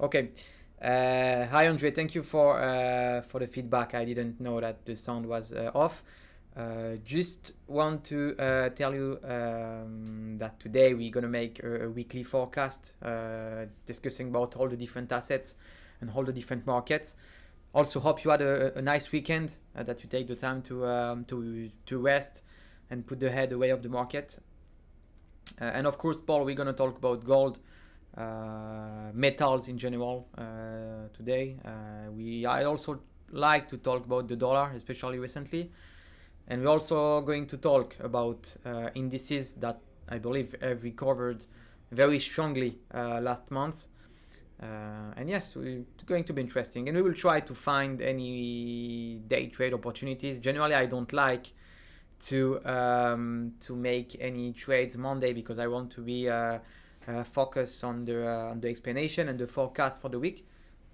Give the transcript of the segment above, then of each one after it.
Okay. Hi Andre, thank you for the feedback. I didn't know that the sound was off. Just want to tell you that today we're gonna make a weekly forecast discussing about all the different assets and all the different markets. Also hope you had a nice weekend, that you take the time to rest and put the head away of the market. And of course, Paul, we're gonna talk about gold, metals in general today. I also like to talk about the dollar, especially recently, and we're also going to talk about indices that I believe have recovered very strongly last month. And yes, it's going to be interesting, and we will try to find any day trade opportunities. Generally, I don't like to make any trades Monday because I want to be focused on the explanation and the forecast for the week.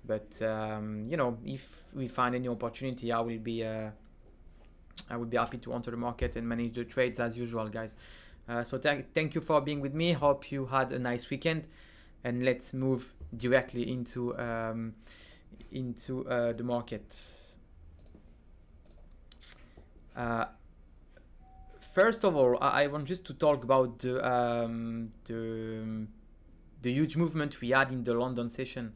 But if we find any opportunity, I will be happy to enter the market and manage the trades as usual, guys. So thank you for being with me. Hope you had a nice weekend, and let's move directly into the market. First of all, I want just to talk about the huge movement we had in the London session,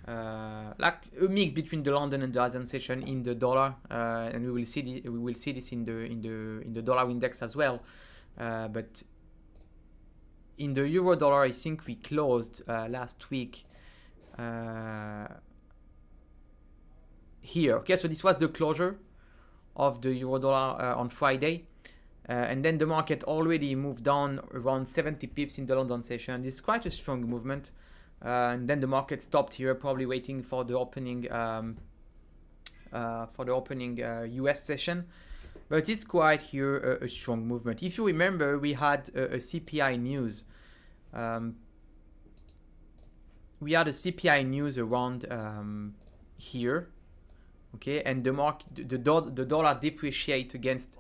like a mix between the London and the Asian session in the dollar, and we will see this in the dollar index as well. But in the euro dollar, I think we closed last week here. Okay, so this was the closure of the euro dollar on Friday. And then the market already moved down around 70 pips in the London session. This is quite a strong movement. And then the market stopped here, probably waiting for the opening US session. But it's quite here a strong movement. If you remember, we had a CPI news. We had a CPI news around here, okay, and the dollar depreciate against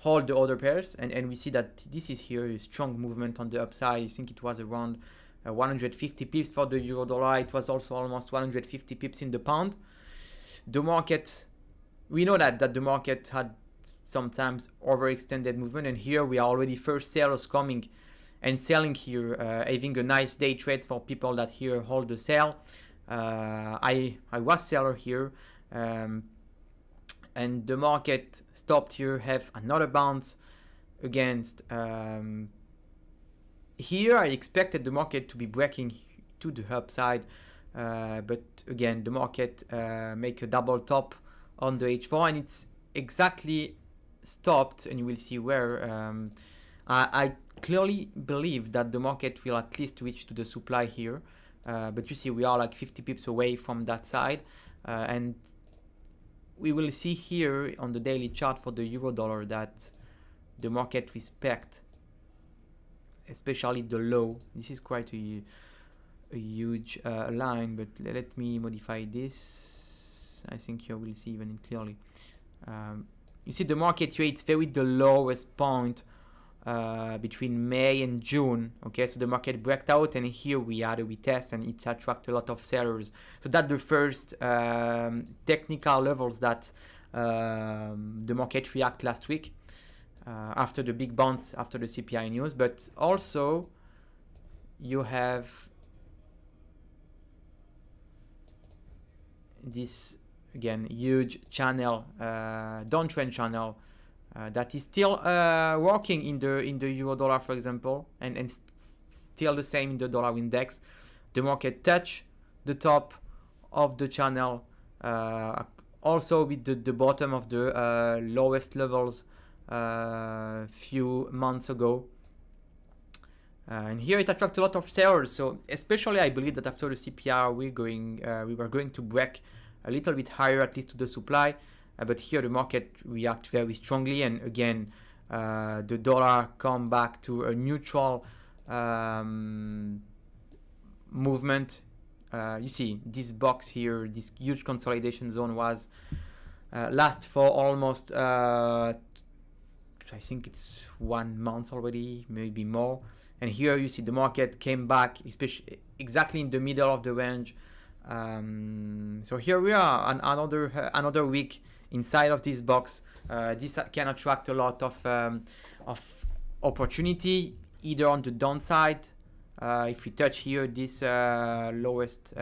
all the other pairs, and we see that this is here a strong movement on the upside. I think it was around 150 pips for the euro dollar. It was also almost 150 pips in the pound. The market, we know that the market had sometimes overextended movement, and here we are already first sellers coming and selling here, having a nice day trade for people that here hold the sell. I was seller here. And the market stopped here, have another bounce against. Here I expected the market to be breaking to the upside, but again the market make a double top on the H4, and it's exactly stopped, and you will see where. I clearly believe that the market will at least reach to the supply here, but you see we are like 50 pips away from that side, and we will see here on the daily chart for the euro dollar that the market respect, especially the low. This is quite a huge line, but let me modify this. I think you will see even clearly. You see the market rates very the lowest point between May and June. Okay, so the market breaked out, and here we had a retest, and it attracted a lot of sellers. So that's the first technical levels that the market react last week after the big bounce after the CPI news. But also you have this again huge channel, downtrend channel. That is still working in the euro dollar, for example, and still the same in the dollar index. The market touch the top of the channel, also with the bottom of the lowest levels few months ago. And here it attracts a lot of sellers. So especially I believe that after the CPR we were going to break a little bit higher, at least to the supply. But here the market react very strongly, and again the dollar come back to a neutral movement. You see this box here, this huge consolidation zone was last for almost I think it's 1 month already, maybe more. And here you see the market came back, especially exactly in the middle of the range, So here we are, another week inside of this box. This can attract a lot of opportunity, either on the downside, if we touch here this lowest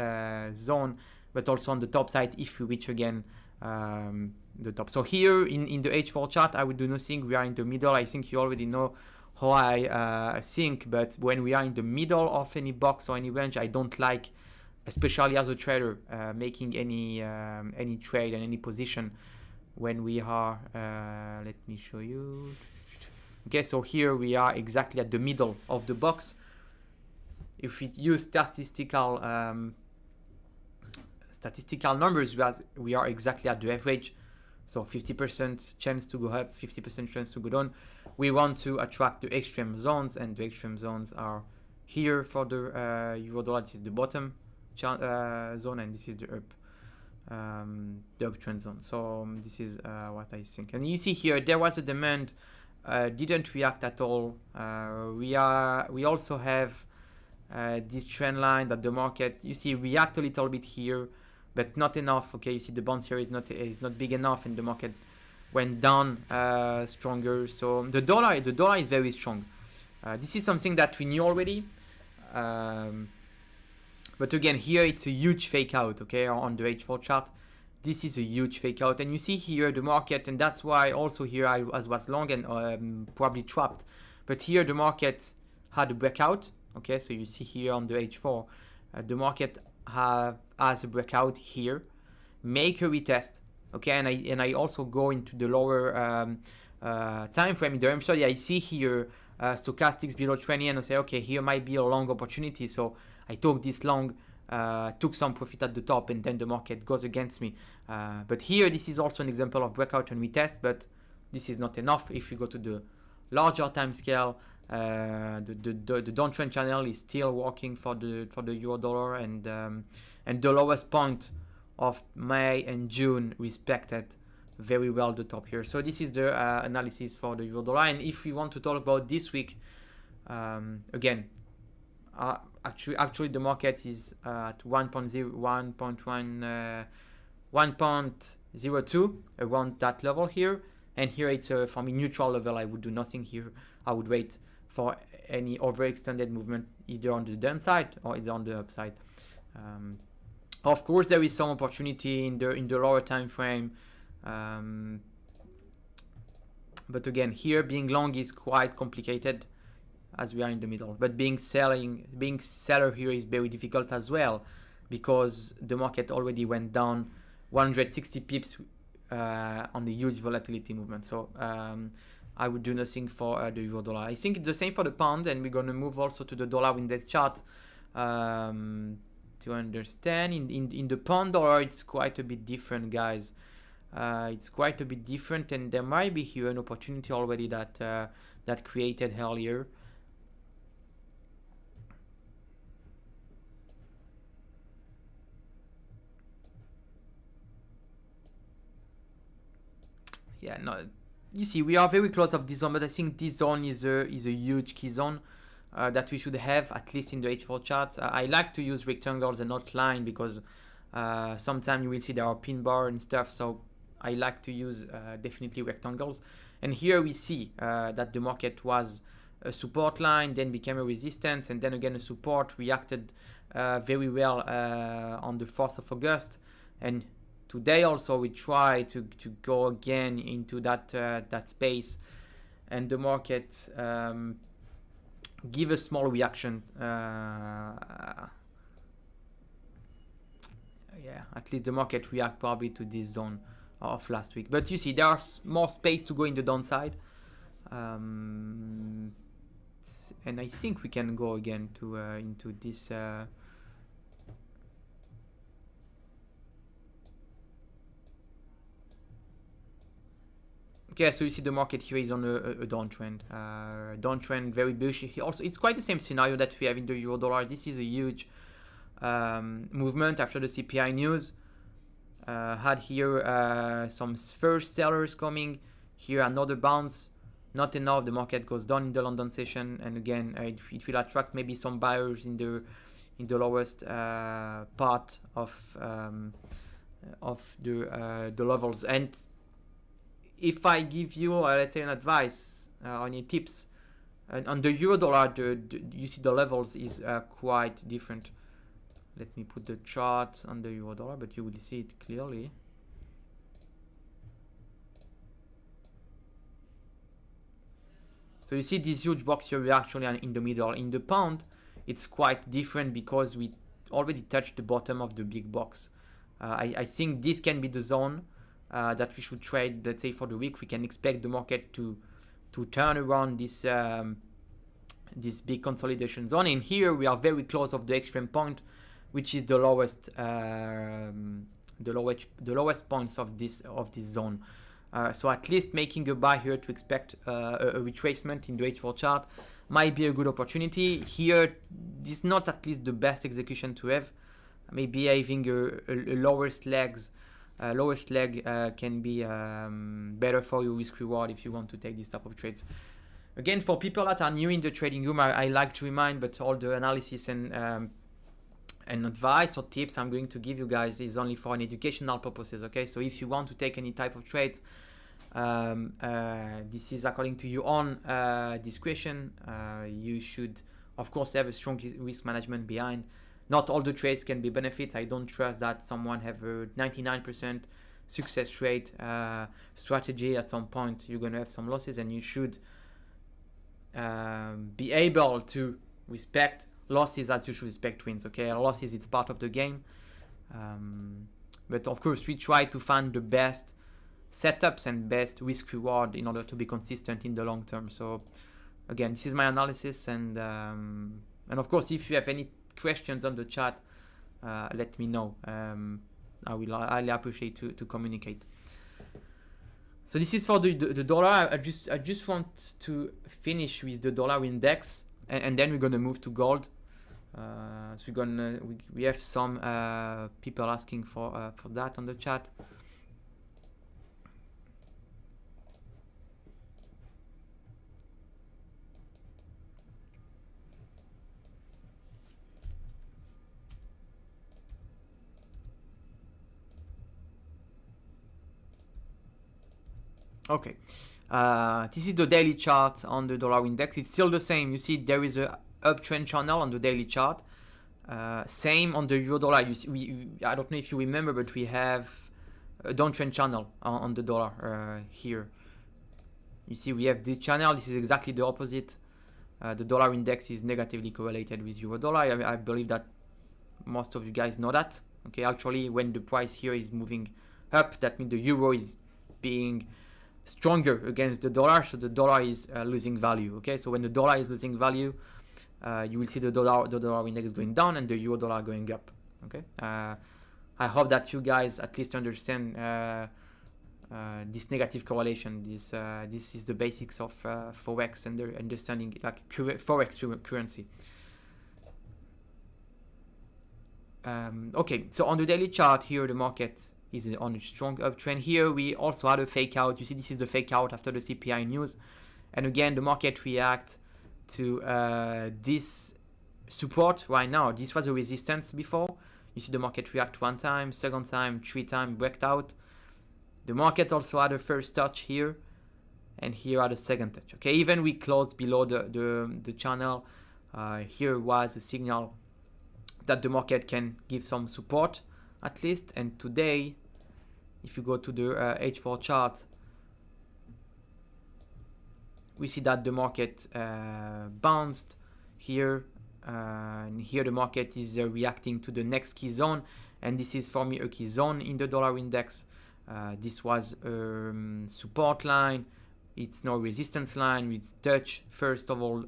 zone, but also on the top side if we reach again the top. So here in the H4 chart, I will do nothing. We are in the middle. I think you already know how I think, but when we are in the middle of any box or any range, I don't like, especially as a trader, making any trade and any position when we are, let me show you. Okay, so here we are exactly at the middle of the box. If we use statistical numbers, we are exactly at the average. So 50% chance to go up, 50% chance to go down. We want to attract the extreme zones, and the extreme zones are here for the euro dollar. This is the bottom zone, and this is the uptrend zone. So this is what I think. And you see here there was a demand, didn't react at all. We also have this trend line that the market, you see, react a little bit here, but not enough. Okay, you see the bounce here is not big enough, and the market went down stronger. So the dollar is very strong. This is something that we knew already. But again, here it's a huge fake out, okay, on the H4 chart. This is a huge fake out, and you see here the market, and that's why also here I was long and probably trapped. But here the market had a breakout, okay, so you see here on the H4, the market has a breakout here, make a retest, okay, and I also go into the lower time frame in the study. I see here stochastics below 20, and I say, okay, here might be a long opportunity, so I took this long, took some profit at the top, and then the market goes against me. But here, this is also an example of breakout and retest, but this is not enough. If you go to the larger time scale, the downtrend channel is still working for the euro dollar, and the lowest point of May and June respected very well the top here. So this is the analysis for the euro dollar. And if we want to talk about this week, again, actually the market is at 1.02 around that level here, and here it's for me neutral level. I would do nothing here. I would wait for any overextended movement either on the downside or either on the upside. Of course, there is some opportunity in the lower time frame, but again, here being long is quite complicated as we are in the middle. But being seller here is very difficult as well, because the market already went down 160 pips on the huge volatility movement. So I would do nothing for the euro dollar. I think it's the same for the pound, and we're going to move also to the dollar index chart to understand. In the pound dollar, it's quite a bit different, guys. It's quite a bit different, and there might be here an opportunity already that created earlier. Yeah, no, you see, we are very close of this zone, but I think this zone is a huge key zone that we should have, at least in the H4 charts. I like to use rectangles and not line, because sometimes you will see there are pin bar and stuff, so I like to use definitely rectangles. And here we see that the market was a support line, then became a resistance, and then again a support, reacted very well on the 4th of August. And today also we try to go again into that space, and the market give a small reaction. Yeah, at least the market react probably to this zone of last week. But you see, there's more space to go in the downside, and I think we can go again to into this. Okay, so you see the market here is on a downtrend. Downtrend, very bullish. Also, it's quite the same scenario that we have in the euro dollar. This is a huge movement after the CPI news. Had here some first sellers coming. Here another bounce. Not enough. The market goes down in the London session, and again, it will attract maybe some buyers in in the lowest part of the levels. And if I give you let's say an advice on your tips, and on the euro dollar, you see the levels is quite different. Let me put the chart on the euro dollar, but you will see it clearly. So you see this huge box here, we're actually in the middle. In the pound, it's quite different because we already touched the bottom of the big box. I think this can be the zone that we should trade. Let's say for the week, we can expect the market to turn around this this big consolidation zone. And here we are very close of the extreme point, which is the lowest points of this zone. So at least making a buy here to expect a retracement in the H4 chart might be a good opportunity. Here, this is not at least the best execution to have. Maybe having a lowest leg can be better for your risk reward if you want to take this type of trades. Again, for people that are new in the trading room, I like to remind, but all the analysis and advice or tips I'm going to give you guys is only for an educational purposes. Okay, so if you want to take any type of trades, this is according to your own discretion. You should of course have a strong risk management behind. Not all the trades can be benefits. I don't trust that someone have a 99% success rate strategy. At some point you're gonna have some losses, and you should be able to respect losses as you should respect wins. Okay, losses, it's part of the game, but of course we try to find the best setups and best risk reward in order to be consistent in the long term. So again, this is my analysis, and of course if you have any questions on the chat, let me know. I will highly appreciate to communicate. So this is for the dollar. I just want to finish with the dollar index, and then we're gonna move to gold. So we have some people asking for that on the chat. Okay, this is the daily chart on the dollar index. It's still the same. You see there is a uptrend channel on the daily chart. Same on the euro dollar. You see, I don't know if you remember, but we have a downtrend channel on the dollar here. You see we have this channel. This is exactly the opposite. The dollar index is negatively correlated with euro dollar. I believe that most of you guys know that. Okay, actually when the price here is moving up, that means the euro is being stronger against the dollar, so the dollar is losing value. Okay, so when the dollar is losing value, you will see the dollar index going down and the euro dollar going up. Okay, I hope that you guys at least understand this negative correlation. This is the basics of forex and the understanding like forex currency. Okay, so on the daily chart here, the market is on a strong uptrend. Here we also had a fake out. You see this is the fake out after the CPI news, and again the market react to this support right now. This was a resistance before. You see the market react one time, second time, three time, breaked out. The market also had a first touch here, and here had a second touch. Okay, even we closed below the channel. Here was a signal that the market can give some support at least. And today, if you go to the H4 chart, we see that the market bounced here, and here the market is reacting to the next key zone, and this is for me a key zone in the dollar index. This was support line. It's no resistance line. We touch first of all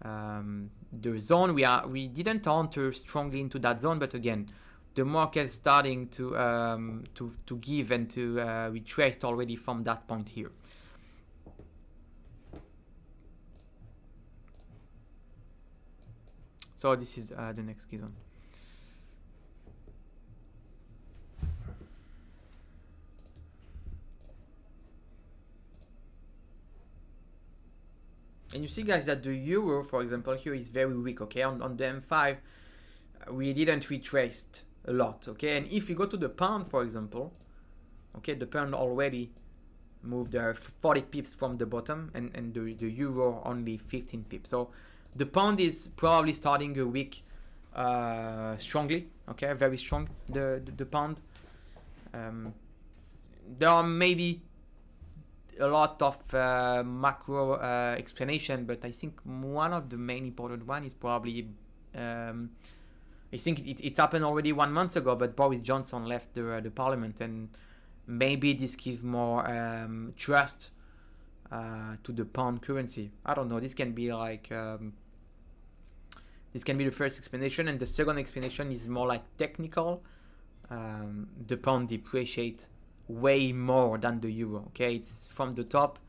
the zone. We didn't enter strongly into that zone, but again the market starting to give and to retrace already from that point here. So this is the next key zone. And you see guys that the euro, for example, here is very weak. Okay, on the M5 we didn't retrace a lot, okay? And if you go to the pound, for example, okay, the pound already moved 40 pips from the bottom, and the euro only 15 pips. So the pound is probably starting a week strongly, okay, very strong, the pound. There are maybe a lot of macro explanation, but I think one of the main important one is probably I think it's happened already 1 month ago, but Boris Johnson left the parliament, and maybe this gives more trust to the pound currency. I don't know. This can be like this can be the first explanation, and the second explanation is more like technical. The pound depreciate way more than the euro. Okay, it's from the top.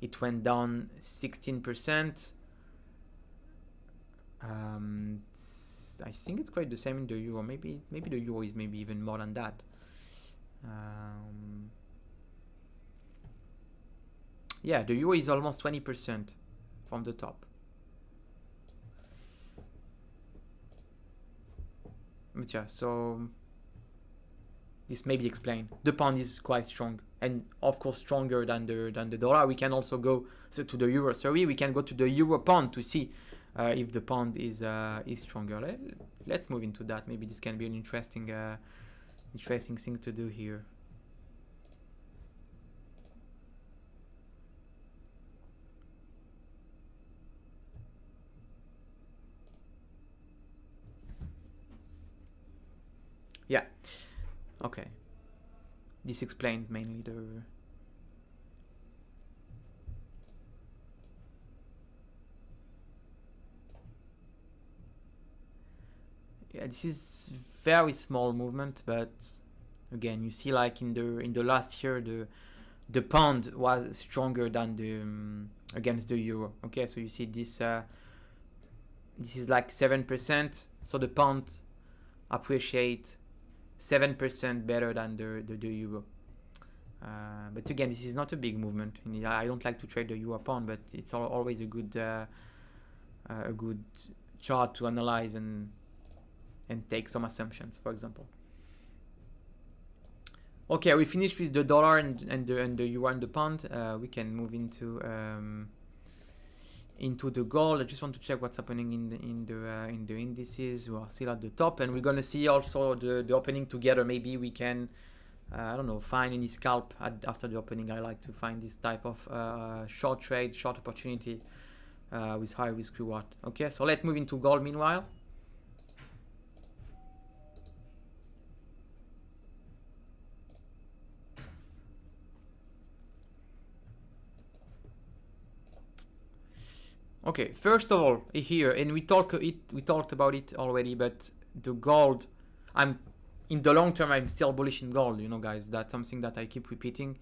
It went down 16%. I think it's quite the same in the euro. Maybe the euro is maybe even more than that. Yeah, the euro is almost 20% from the top. But yeah, so this maybe explain. The pound is quite strong, and of course stronger than the dollar. We can also go to the euro. Sorry, we can go to the euro pound to see if the pound is stronger. Let's move into that. Maybe this can be an interesting thing to do here. Yeah. Okay. This explains mainly the. Yeah, this is very small movement, but again, you see, like in the last year, the pound was stronger than the against the euro. Okay, so you see this. This is like 7%. So the pound appreciate 7% better than the euro. But again, this is not a big movement. I don't like to trade the euro pound, but it's always a good chart to analyze and take some assumptions, for example. Okay, we finished with the dollar and the euro and the pound. We can move into the gold. I just want to check what's happening in the indices. We are still at the top, and we're gonna see also the opening together. Maybe we can I don't know, find any scalp after the opening. I like to find this type of short trade, short opportunity with high risk reward. Okay, so let's move into gold meanwhile. Okay, first of all, here, and we talked about it already, but the gold, in the long term, I'm still bullish in gold, you know, guys. That's something that I keep repeating.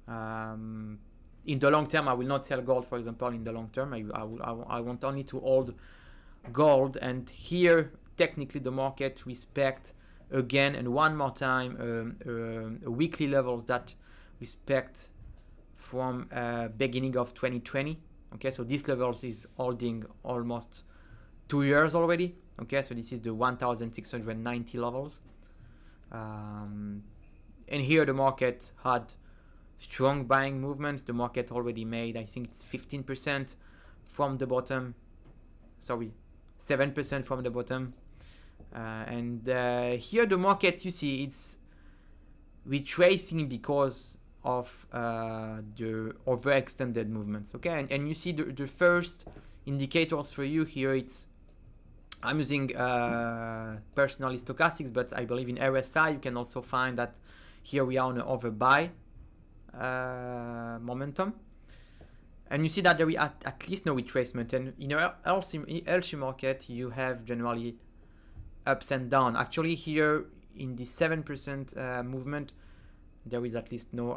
In the long term, I will not sell gold, for example, in the long term. I want only to hold gold. And here, technically, the market respect again and one more time a weekly levels that respect from beginning of 2020. Okay, so this levels is holding almost 2 years already. Okay, so this is the 1,690 levels. And here the market had strong buying movements. The market already made, I think it's 15% from the bottom. Sorry, 7% from the bottom. And here the market, you see, it's retracing because of the overextended movements. Okay, and you see the first indicators for you here. I'm using personally stochastics, but I believe in RSI you can also find that here we are on an overbuy momentum, and you see that there is at least no retracement. And in a healthy market you have generally ups and down. Actually here in the 7% movement there is at least no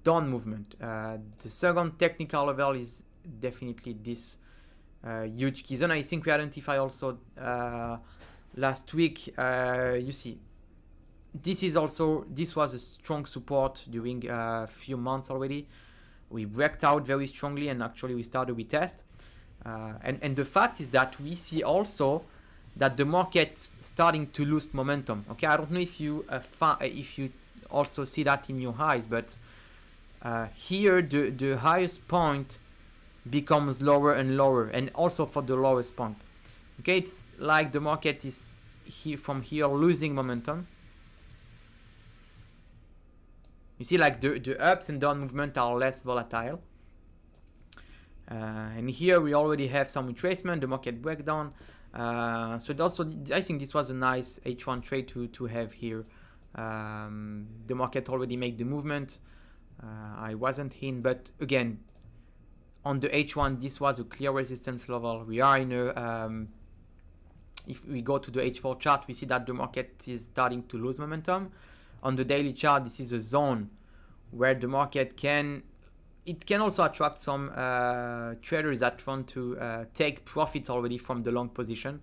down movement. The second technical level is definitely this huge key zone. I think we identified also last week. You see, this was a strong support during a few months already. We breaked out very strongly, and actually we started retest. And the fact is that we see also that the market's starting to lose momentum. Okay, I don't know if you also see that in your eyes, but here the highest point becomes lower and lower, and also for the lowest point. Okay, it's like the market is from here losing momentum. You see, like the ups and down movement are less volatile. And here we already have some retracement, the market breakdown. So also, I think this was a nice H1 trade to have here. The market already made the movement. I wasn't in, but again, on the H1, this was a clear resistance level. We are in a, if we go to the H4 chart, we see that the market is starting to lose momentum. On the daily chart, this is a zone where the market can also attract some traders that want to take profit already from the long position.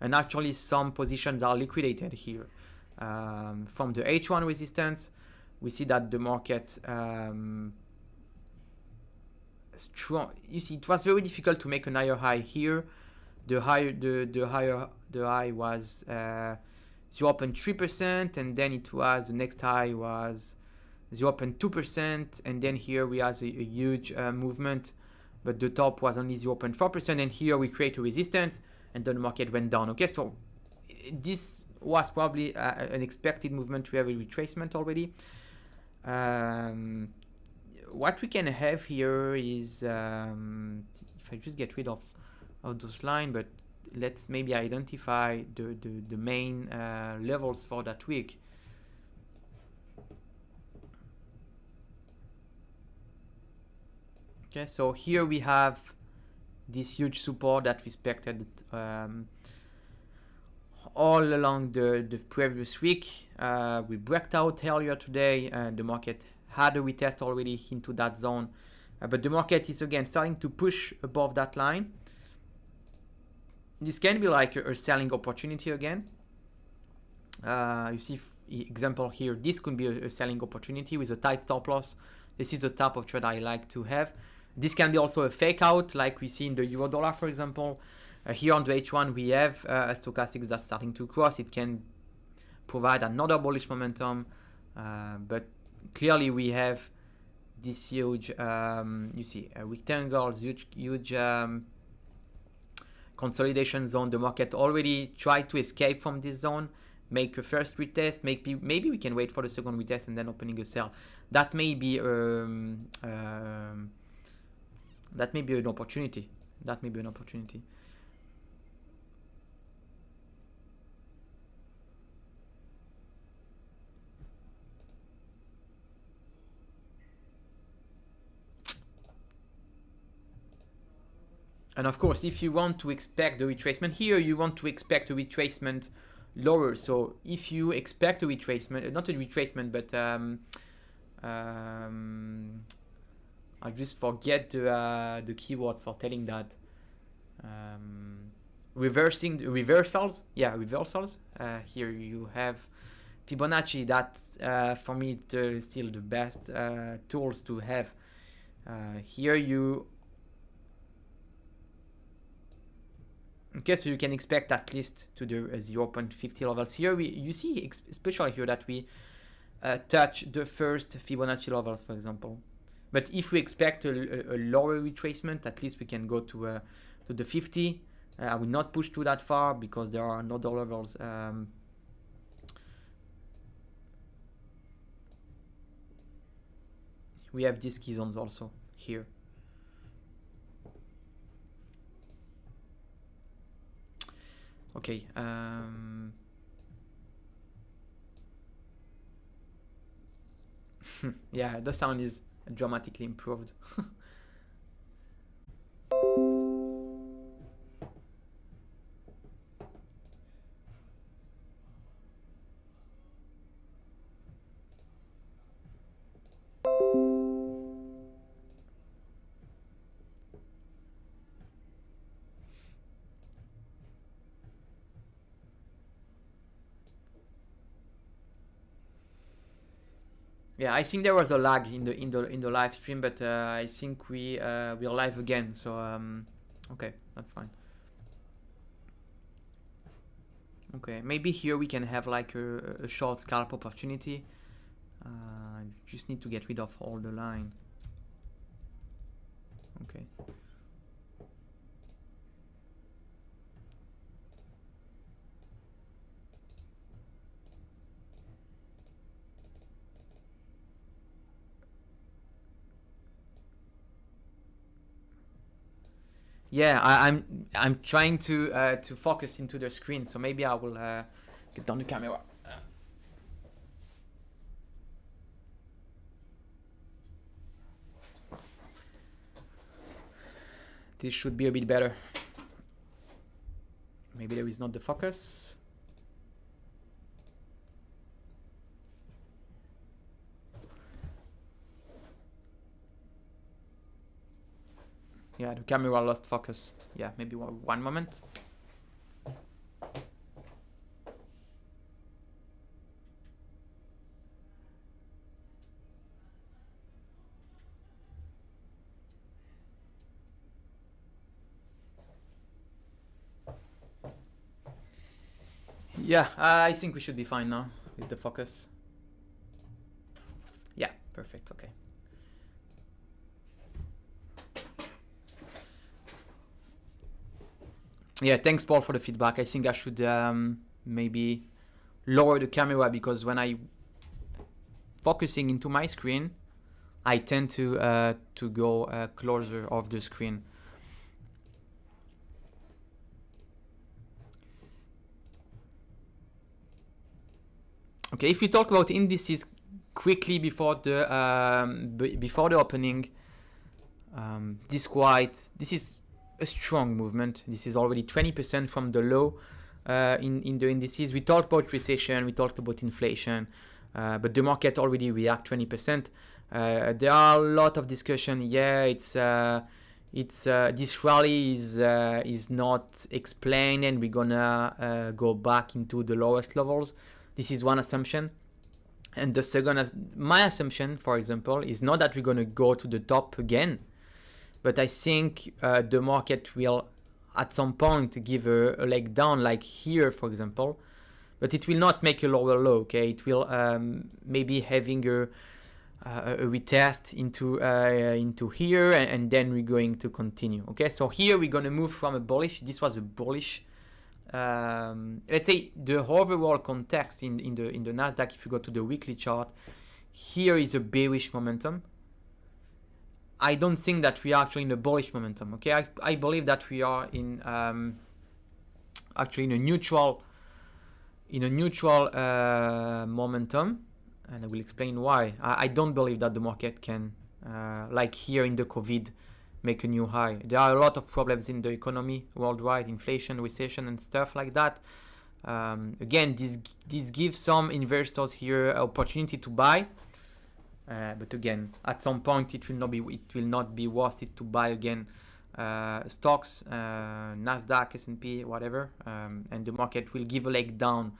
And actually some positions are liquidated here. From the H1 resistance, we see that the market strong. You see, it was very difficult to make an higher high here. The high was 0.3%, and then the next high was 0.2%, and then here we have a huge movement, but the top was only 0.4%, and here we create a resistance, and then the market went down. Okay, so this was probably an expected movement. We have a retracement already. What we can have here is, if I just get rid of those lines, but let's maybe identify the main levels for that week. Okay, so here we have this huge support that respected all along the previous week. We broke out earlier today, and the market had a retest already into that zone, but the market is again starting to push above that line. This can be like a selling opportunity again. You see example here, this could be a selling opportunity with a tight stop loss. This is the type of trade I like to have. This can be also a fake out, like we see in the euro dollar, for example. Here on the H1, we have a stochastic that's starting to cross. It can provide another bullish momentum, but clearly we have this huge, you see, a rectangle, huge consolidation zone. The market already tried to escape from this zone, make a first retest. Maybe we can wait for the second retest and then opening a sell. That may be an opportunity. That may be an opportunity. And of course, if you want to expect the retracement here, you want to expect a retracement lower. So if you expect a retracement, not a retracement, but I just forget the keywords for telling that. Reversals. Yeah, reversals. Here you have Fibonacci. That for me it's still the best tools to have. Here you. Okay, so you can expect at least to the 0.50 levels. Here you see especially here that we touch the first Fibonacci levels, for example. But if we expect a lower retracement, at least we can go to the 50. I will not push to that far because there are another levels. We have these key zones also here. Okay. Yeah, the sound is dramatically improved. Yeah, I think there was a lag in the live stream, but I think we are live again. So okay, that's fine. Okay, maybe here we can have like a short scalp opportunity. Just need to get rid of all the line. Okay. Yeah, I'm trying to focus into the screen, so maybe I will get down the camera. This should be a bit better. Maybe there is not the focus. Yeah, the camera lost focus. Yeah, maybe one moment. Yeah, I think we should be fine now with the focus. Yeah, perfect, okay. Yeah, thanks Paul for the feedback. I think I should maybe lower the camera, because when I focusing into my screen, I tend to go closer of the screen. Okay, if we talk about indices quickly before the opening, this is a strong movement. This is already 20% from the low in the indices. We talked about recession, we talked about inflation, but the market already react 20%. There are a lot of discussion. Yeah, this rally is not explained, and we're gonna go back into the lowest levels. This is one assumption. And the second, my assumption, for example, is not that we're gonna go to the top again, but I think the market will at some point give a leg down, like here, for example, but it will not make a lower low. Okay, it will maybe having a retest into here, and then we're going to continue. Okay, so here we're gonna move from a bullish. This was a bullish. Let's say the overall context in the Nasdaq. If you go to the weekly chart, here is a bearish momentum. I don't think that we are actually in a bullish momentum. Okay, I believe that we are in actually in a neutral momentum, and I will explain why. I don't believe that the market can like here in the COVID make a new high. There are a lot of problems in the economy worldwide, inflation, recession, and stuff like that. Again, this gives some investors here an opportunity to buy. But again, at some point it will not be worth it to buy again stocks, Nasdaq, S&P, whatever, and the market will give a leg down.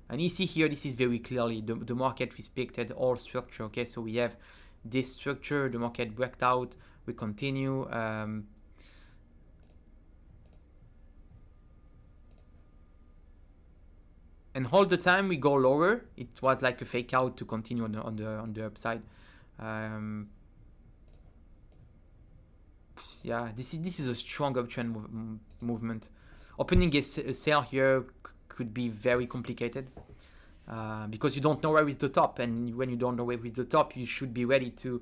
And you see here, this is very clearly the market respected all structure. Okay, so we have this structure, the market break out, we continue. And all the time we go lower. It was like a fake out to continue on the upside. Yeah, this is a strong uptrend movement. Opening a sell here could be very complicated because you don't know where is the top, and when you don't know where is the top, you should be ready to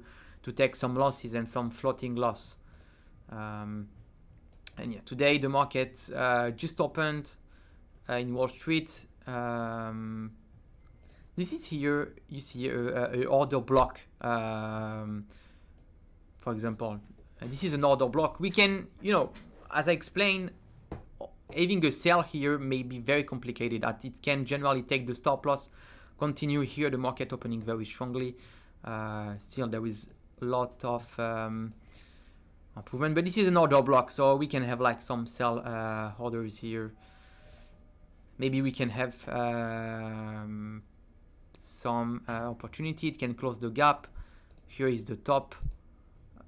take some losses and some floating loss. And yeah, today the market just opened in Wall Street. This is here, you see a order block, for example. This is an order block. We can, as I explained, having a sell here may be very complicated. It can generally take the stop loss, continue here, the market opening very strongly. Still, there is a lot of improvement, but this is an order block, so we can have like some sell orders here. Maybe we can have some opportunity. It can close the gap. Here is the top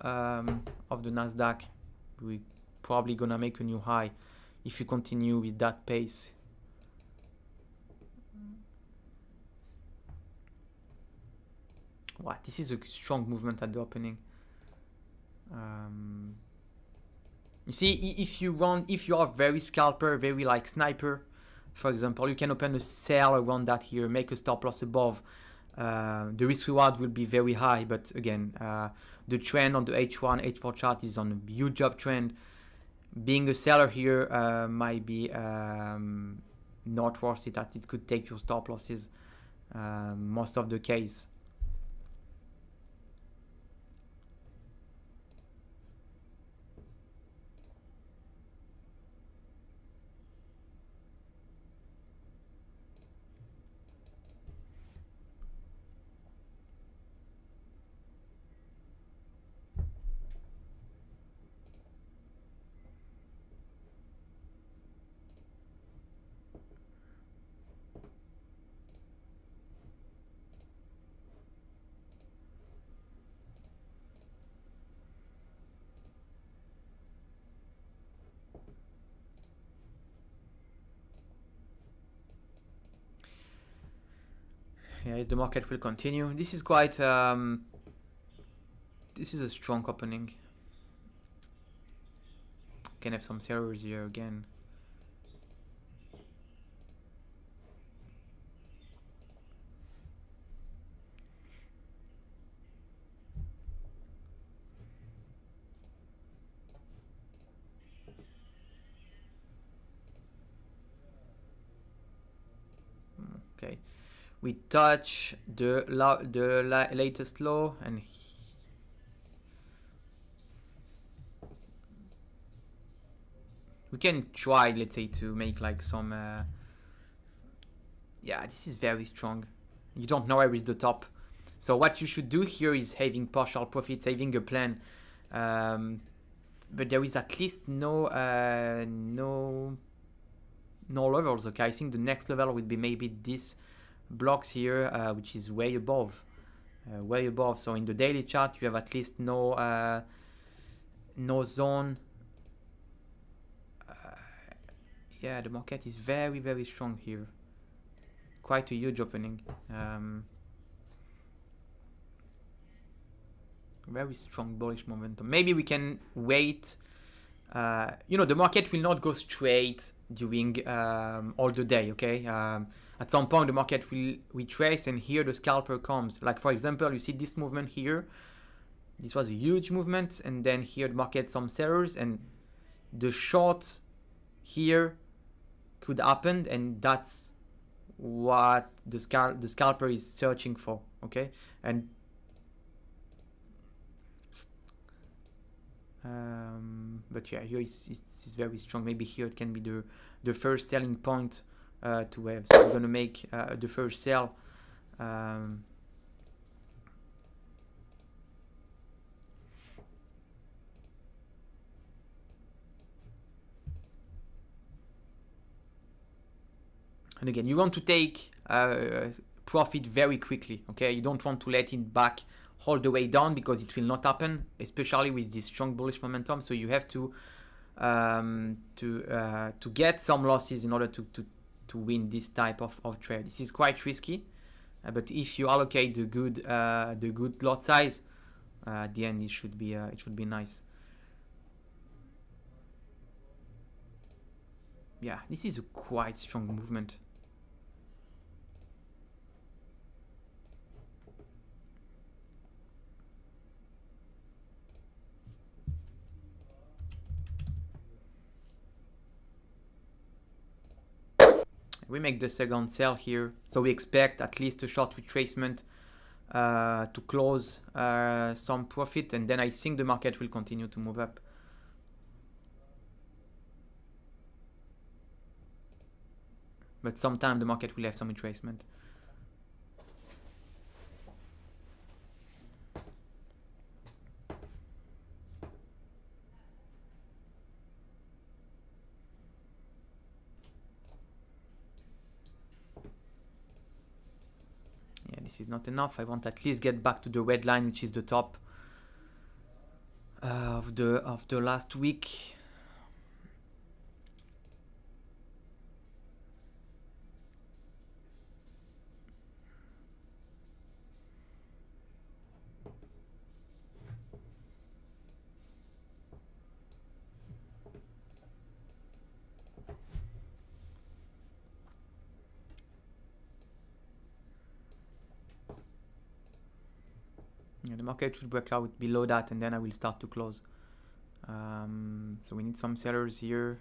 of the Nasdaq. We're probably gonna make a new high if you continue with that pace. What? This is a strong movement at the opening. You see, if you are very scalper, very like sniper, for example, you can open a sell around that here, make a stop loss above. The risk reward will be very high, but again, the trend on the H1, H4 chart is on a huge uptrend. Being a seller here might be not worth it. That it could take your stop losses most of the case. Yes, the market will continue. This is quite, this is a strong opening. Can have some errors here again. Okay. We touch the latest low, and we can try, let's say, to make like some yeah, this is very strong. You don't know where is the top, so what you should do here is having partial profits, having a plan, but there is at least no levels. Okay, I think the next level would be maybe this blocks here, which is way above. So in the daily chart you have at least no zone. Yeah, the market is very, very strong here. Quite a huge opening. Very strong bullish momentum. Maybe we can wait. You know, the market will not go straight during all the day, okay? At some point the market will retrace, and here the scalper comes. Like for example, you see this movement here. This was a huge movement, and then here the market some sellers, and the short here could happen, and that's what the scalper is searching for, okay? And but yeah, here it's very strong. Maybe here it can be the first selling point to have. So we're gonna make the first sell. And again, you want to take profit very quickly, okay? You don't want to let it back all the way down, because it will not happen, especially with this strong bullish momentum. So you have to get some losses in order to win this type of trade. This is quite risky, but if you allocate the good lot size, at the end it should be nice. Yeah, this is a quite strong movement. We make the second sell here, so we expect at least a short retracement to close some profit, and then I think the market will continue to move up. But sometime the market will have some retracement. Yeah, this is not enough. I want at least get back to the red line, which is the top of the last week. Yeah, the market should break out below that, and then I will start to close. So we need some sellers here.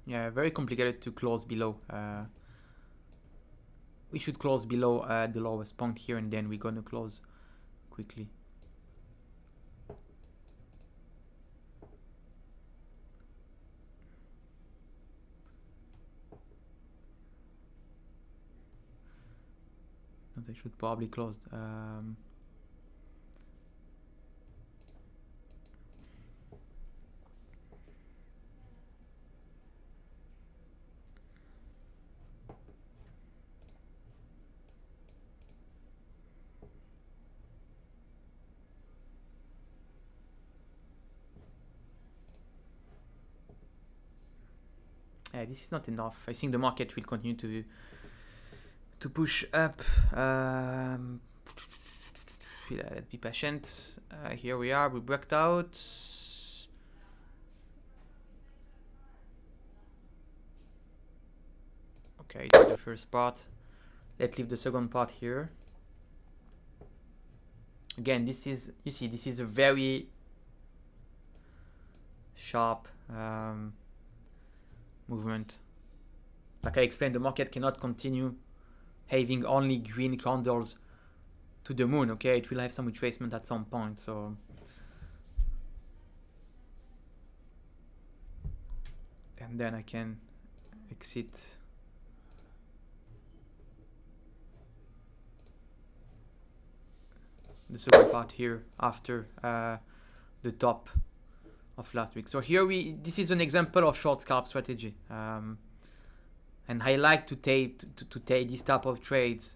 Yeah, very complicated to close below. We should close below the lowest point here, and then we're gonna close quickly. They should probably close. This is not enough. I think the market will continue to push up. Let's be patient. Here we are. We broke out. Okay, the first part. Let's leave the second part here. Again, this is, you see, this is a very sharp movement. Like I explained, the market cannot continue having only green candles to the moon. Okay, it will have some retracement at some point. So, and then I can exit. The second part here after the top of last week. So here this is an example of short scalp strategy, and I like to take this type of trades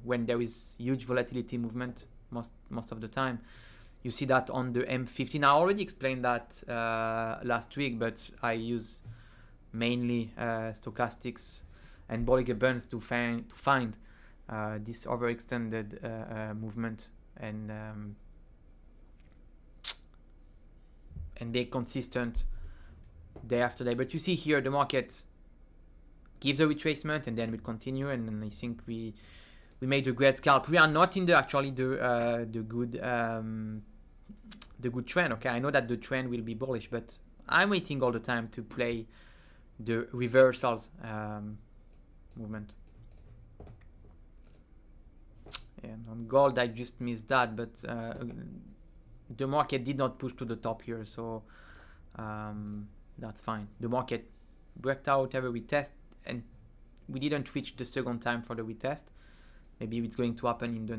when there is huge volatility movement most of the time. You see that on the M15. I already explained that last week, but I use mainly stochastics and Bollinger Bands to find this overextended movement and be consistent day after day. But you see here the market gives a retracement and then will continue, and then I think we made a great scalp. We are not in the good trend. Okay, I know that the trend will be bullish, but I'm waiting all the time to play the reversals movement. And on gold, I just missed that, but the market did not push to the top here, so that's fine. The market broke out every retest, and we didn't reach the second time for the retest. Maybe it's going to happen in the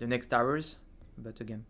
next hours, but again.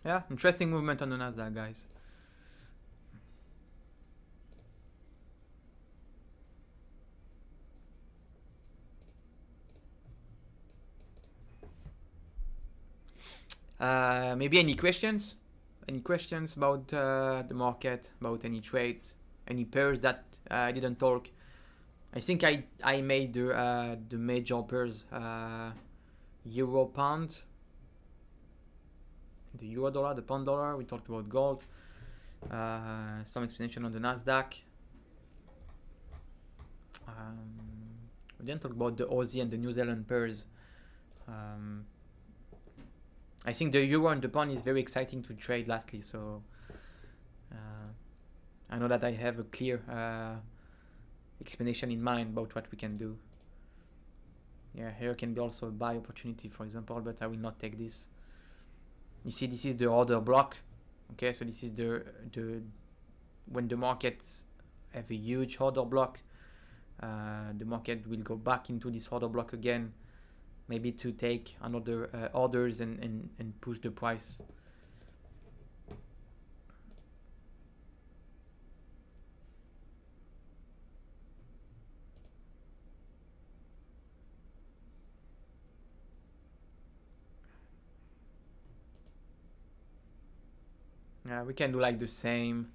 Yeah, interesting movement on the Nasdaq, guys. Maybe any questions? Any questions about the market, about any trades, any pairs that I didn't talk? I think I made the major pairs, euro pound, the euro dollar, the pound dollar. We talked about gold, some explanation on the Nasdaq. We didn't talk about the Aussie and the New Zealand pairs. I think the euro and the pound is very exciting to trade lastly. So I know that I have a clear explanation in mind about what we can do. Yeah, here can be also a buy opportunity, for example, but I will not take this. You see, this is the order block. Okay, so this is the when the markets have a huge order block, the market will go back into this order block again, maybe to take another orders and push the price. We can do like the same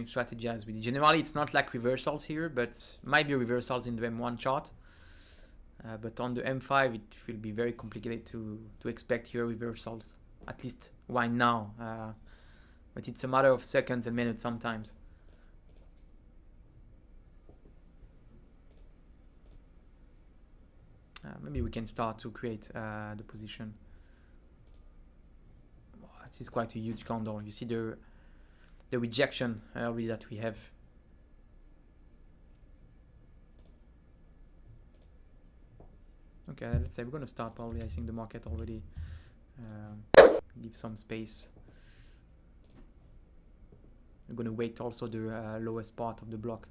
strategy as we did. Generally, it's not like reversals here, but might be reversals in the M1 chart. But on the M5, it will be very complicated to expect here reversals, at least right now. But it's a matter of seconds and minutes sometimes. Maybe we can start to create the position. This is quite a huge candle. You see the rejection already that we have. Okay, let's say we're gonna start probably. I think the market already leave some space. We're gonna wait also the lowest part of the block.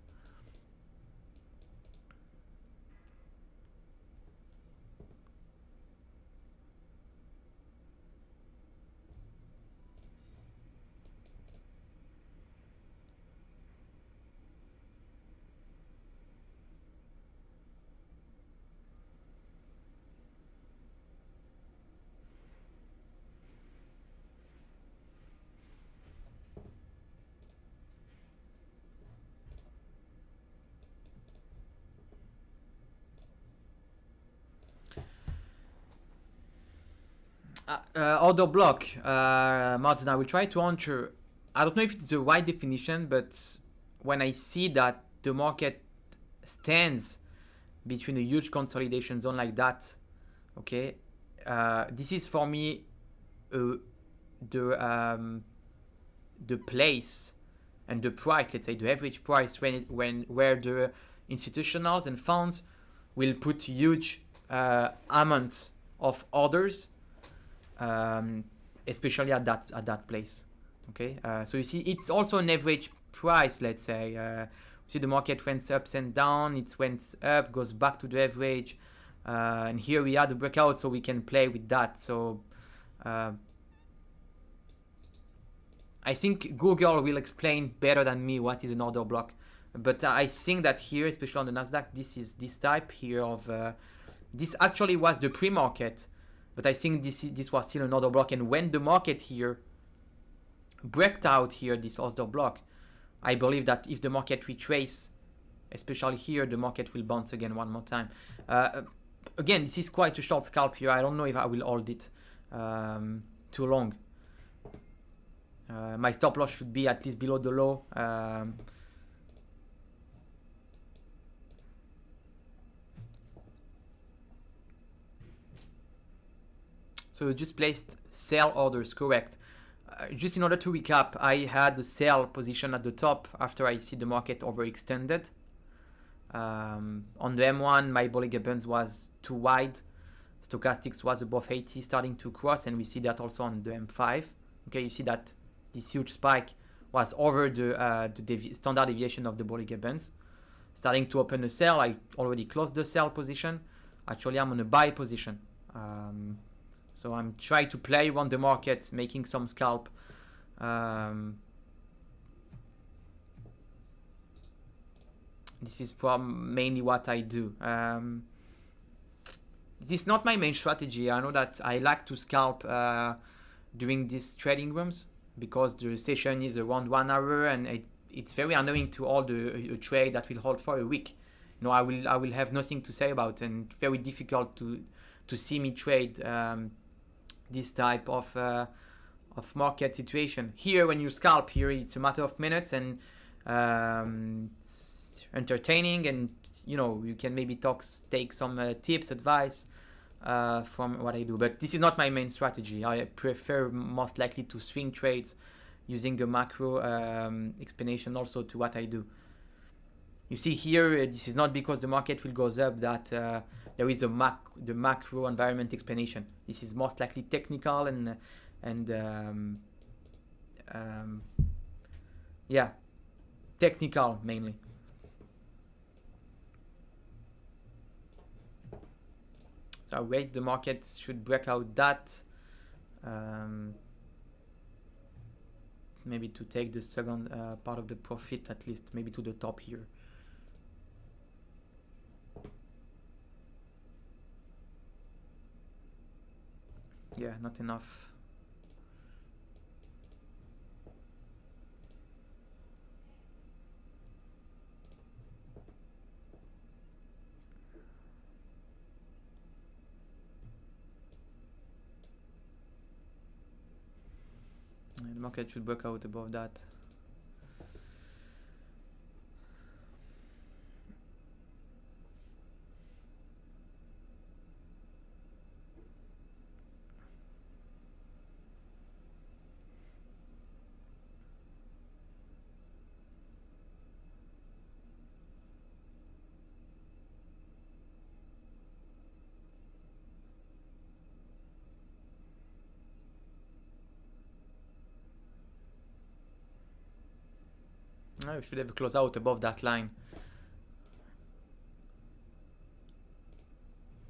Order block, Martin, I will try to answer. I don't know if it's the right definition, but when I see that the market stands between a huge consolidation zone like that, okay, this is for me the place and the price, let's say the average price where the institutionals and funds will put huge amount of orders, especially at that place. Okay, so you see it's also an average price, let's say. See the market went ups and down, it went up, goes back to the average, and here we had the breakout, so we can play with that. So I think Google will explain better than me what is an order block, but I think that here, especially on the Nasdaq, this type here of this actually was the pre-market, but I think this was still an order block, and when the market here breaked out here this order block, I believe that if the market retrace, especially here, the market will bounce again one more time. Again, this is quite a short scalp here. I don't know if I will hold it too long. My stop loss should be at least below the low. So you just placed sell orders, correct. Just in order to recap, I had the sell position at the top after I see the market overextended. On the M1, my Bollinger Bands was too wide. Stochastics was above 80, starting to cross, and we see that also on the M5. Okay, you see that this huge spike was over the standard deviation of the Bollinger Bands. Starting to open a sell, I already closed the sell position. Actually, I'm on a buy position. So I'm trying to play around the market, making some scalp. This is mainly what I do. This is not my main strategy. I know that I like to scalp during these trading rooms because the session is around 1 hour, and it's very annoying to hold a trade that will hold for a week. You know, I will have nothing to say about, and very difficult to see me trade this type of market situation. Here, when you scalp here, it's a matter of minutes, and it's entertaining, and you know, you can maybe take some tips, advice. from what I do. But this is not my main strategy. I prefer most likely to swing trades using the macro explanation also to what I do. You see here, this is not because the market will goes up that there is the macro environment explanation. This is most likely technical and yeah, technical mainly. So I wait the market should break out that maybe to take the second part of the profit, at least maybe to the top here. Yeah, not enough. The market should break out above that. We should have a close out above that line.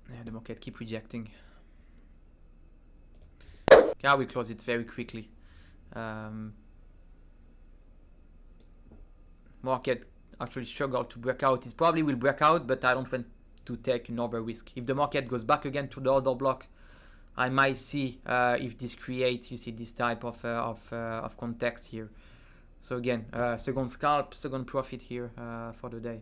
Yeah, the market keep rejecting. Yeah, we close it very quickly. Market actually struggled to break out. It probably will break out, but I don't want to take another risk. If the market goes back again to the order block, I might see if this creates, you see, this type of context here. So again, second scalp, second profit here for the day.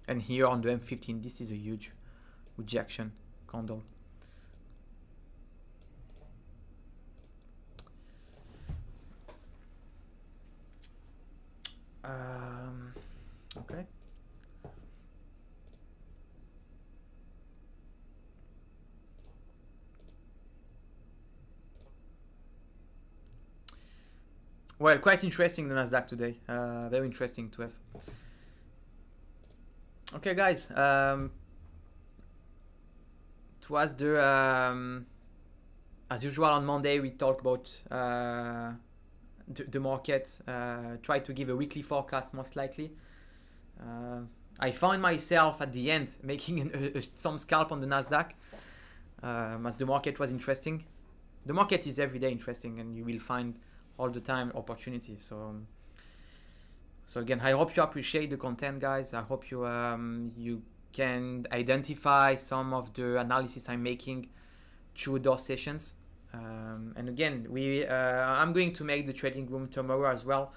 And here on the M15, this is a huge rejection candle. Okay. Well, quite interesting the Nasdaq today. Very interesting to have. Okay, guys. It was the as usual on Monday we talk about the market. Try to give a weekly forecast most likely. I found myself at the end making some scalp on the Nasdaq as the market was interesting. The market is every day interesting, and you will find all the time opportunities. So again, I hope you appreciate the content, guys. I hope you you can identify some of the analysis I'm making through those sessions. And again, I'm going to make the trading room tomorrow as well.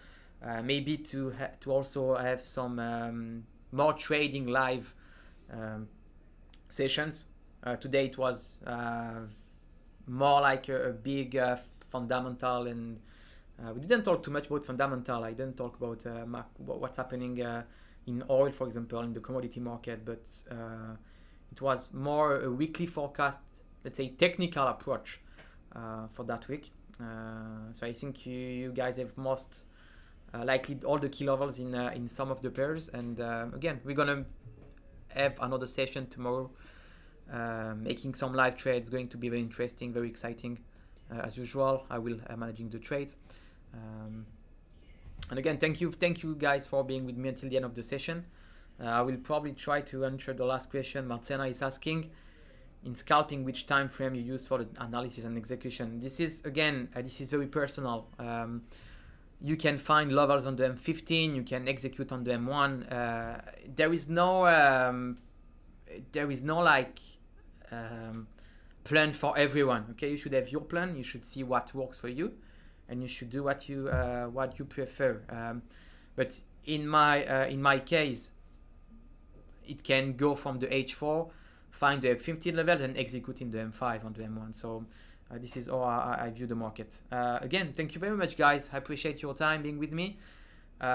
Maybe to also have some more trading live sessions. Today it was more like a big fundamental, and we didn't talk too much about fundamental. I didn't talk about what's happening in oil, for example, in the commodity market, but it was more a weekly forecast, let's say technical approach for that week. So I think you guys have most likely all the key levels in some of the pairs, and again, we're gonna have another session tomorrow, making some live trades. Going to be very interesting, very exciting. As usual, I will managing the trades. And again, thank you guys for being with me until the end of the session. I will probably try to answer the last question. Marcena is asking, in scalping, which time frame you use for the analysis and execution. This is again, this is very personal. You can find levels on the M15. You can execute on the M1. There is no like plan for everyone. Okay, you should have your plan. You should see what works for you, and you should do what you prefer. But in my case, it can go from the H4, find the M15 level, and execute in the M5 on the M1. So this is how I view the market. Again, thank you very much, guys. I appreciate your time being with me.